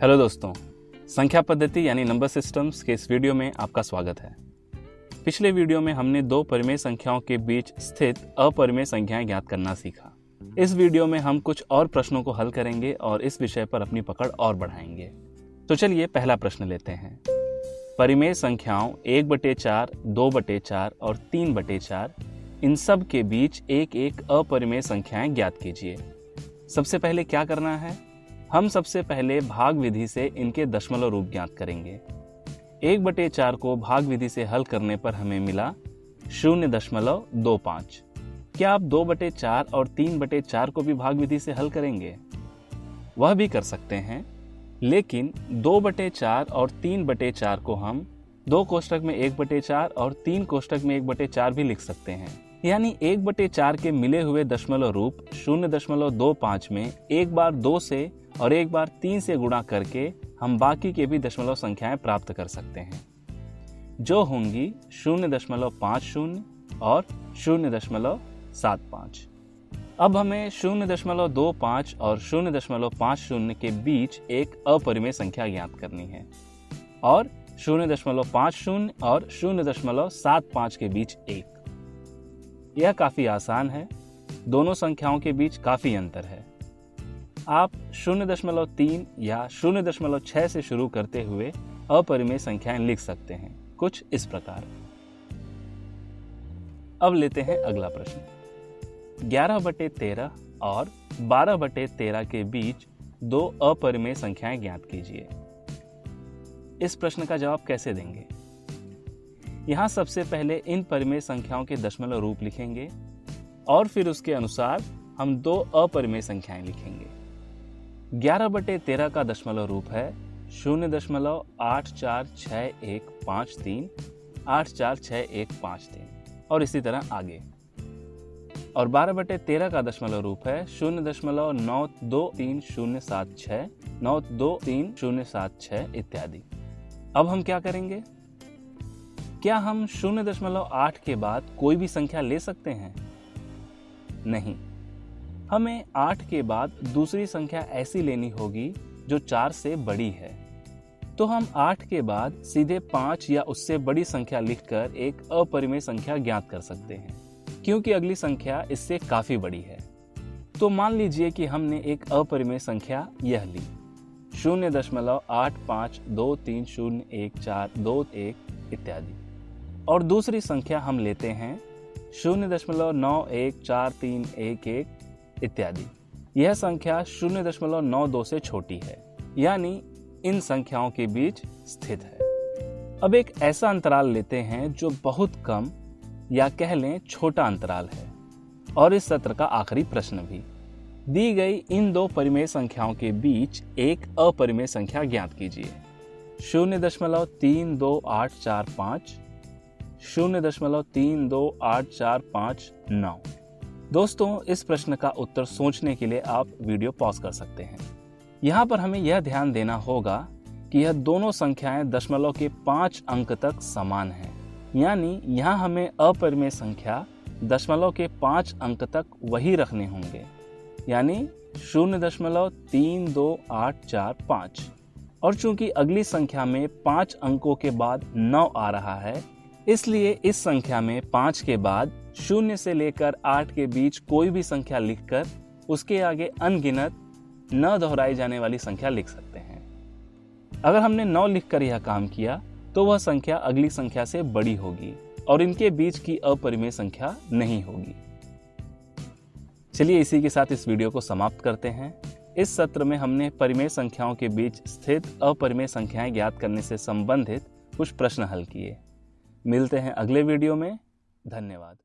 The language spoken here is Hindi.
हेलो दोस्तों, संख्या पद्धति यानी नंबर सिस्टम्स के इस वीडियो में आपका स्वागत है। पिछले वीडियो में हमने दो परिमेय संख्याओं के बीच स्थित अपरिमेय संख्याएं ज्ञात करना सीखा। इस वीडियो में हम कुछ और प्रश्नों को हल करेंगे और इस विषय पर अपनी पकड़ और बढ़ाएंगे। तो चलिए पहला प्रश्न लेते हैं। परिमेय संख्याओं 1/4, 2/4 और 3/4 इन सब के बीच एक एक अपरिमेय संख्याएं ज्ञात कीजिए। सबसे पहले क्या करना है? हम सबसे पहले भाग विधि से इनके दशमलव रूप ज्ञात करेंगे। 1/4 को भाग विधि से हल करने पर हमें मिला 0.25। क्या आप 2/4 और 3/4 को भी भाग विधि से हल करेंगे? वह भी कर सकते हैं, लेकिन 2/4 और 3/4 को हम 2 कोष्ठक में 1/4 और 3 कोष्ठक में 1/4 भी लिख सकते हैं। यानी 1/4 के मिले हुए दशमलव रूप 0.25 में एक बार 2 से और एक बार 3 से गुणा करके हम बाकी के भी दशमलव संख्याएं प्राप्त कर सकते हैं, जो होंगी 0.50 और 0.75। अब हमें 0.25 और 0.50 के बीच एक अपरिमेय संख्या ज्ञात करनी है और 0.50 और 0.75 के बीच 1। यह काफी आसान है, दोनों संख्याओं के बीच काफी अंतर है। आप 0.3 या 0.6 से शुरू करते हुए अपरिमेय संख्याएं लिख सकते हैं, कुछ इस प्रकार। अब लेते हैं अगला प्रश्न। 11/13 और 12/13 के बीच दो अपरिमेय संख्याएं ज्ञात कीजिए। इस प्रश्न का जवाब कैसे देंगे? यहां सबसे पहले इन परिमेय संख्याओं के दशमलव रूप लिखेंगे और फिर उसके अनुसार हम दो अपरिमेय संख्याएं लिखेंगे। 11/13 का दशमलव रूप है 0.846153 846153 और इसी तरह आगे। और 12/13 का दशमलव रूप है 0.923076 923076 इत्यादि। अब हम क्या करेंगे? क्या हम 0.8 के बाद कोई भी संख्या ले सकते हैं? नहीं, हमें 8 के बाद दूसरी संख्या ऐसी लेनी होगी जो 4 से बड़ी है। तो हम 8 के बाद सीधे 5 या उससे बड़ी संख्या लिखकर एक अपरिमेय संख्या ज्ञात कर सकते हैं, क्योंकि अगली संख्या इससे काफी बड़ी है। तो मान लीजिए कि हमने एक अपरिमेय संख्या यह ली 0.85230142 इत्यादि, और दूसरी संख्या हम लेते हैं 0.914311 इत्यादि। यह संख्या 0.92 से छोटी है, यानी इन संख्याओं के बीच स्थित है। अब एक ऐसा अंतराल लेते हैं जो बहुत कम या कह लें छोटा अंतराल है। और इस सत्र का आखिरी प्रश्न भी। दी गई इन दो परिमेय संख्याओं के बीच एक अपरिमेय संख्या ज्ञात कीजिए। 0.32845 0.32849। दोस्तों, इस प्रश्न का उत्तर सोचने के लिए आप वीडियो पॉज कर सकते हैं। यहाँ पर हमें यह ध्यान देना होगा कि यह दोनों संख्याएं दशमलव के 5 अंक तक समान हैं। यानी यहाँ हमें अपरिमेय संख्या दशमलव के 5 अंक तक वही रखने होंगे, यानी 0.32845। और चूंकि अगली संख्या में 5 अंकों के बाद 9 आ रहा है, इसलिए इस संख्या में 5 के बाद 0 से लेकर 8 के बीच कोई भी संख्या लिखकर उसके आगे अनगिनत न दोहराई जाने वाली संख्या लिख सकते हैं। अगर हमने 9 लिखकर यह काम किया तो वह संख्या अगली संख्या से बड़ी होगी और इनके बीच की अपरिमेय संख्या नहीं होगी। चलिए इसी के साथ इस वीडियो को समाप्त करते हैं। इस सत्र में हमने परिमेय संख्याओं के बीच स्थित अपरिमेय संख्याएं ज्ञात करने से संबंधित कुछ प्रश्न हल किए। मिलते हैं अगले वीडियो में। धन्यवाद।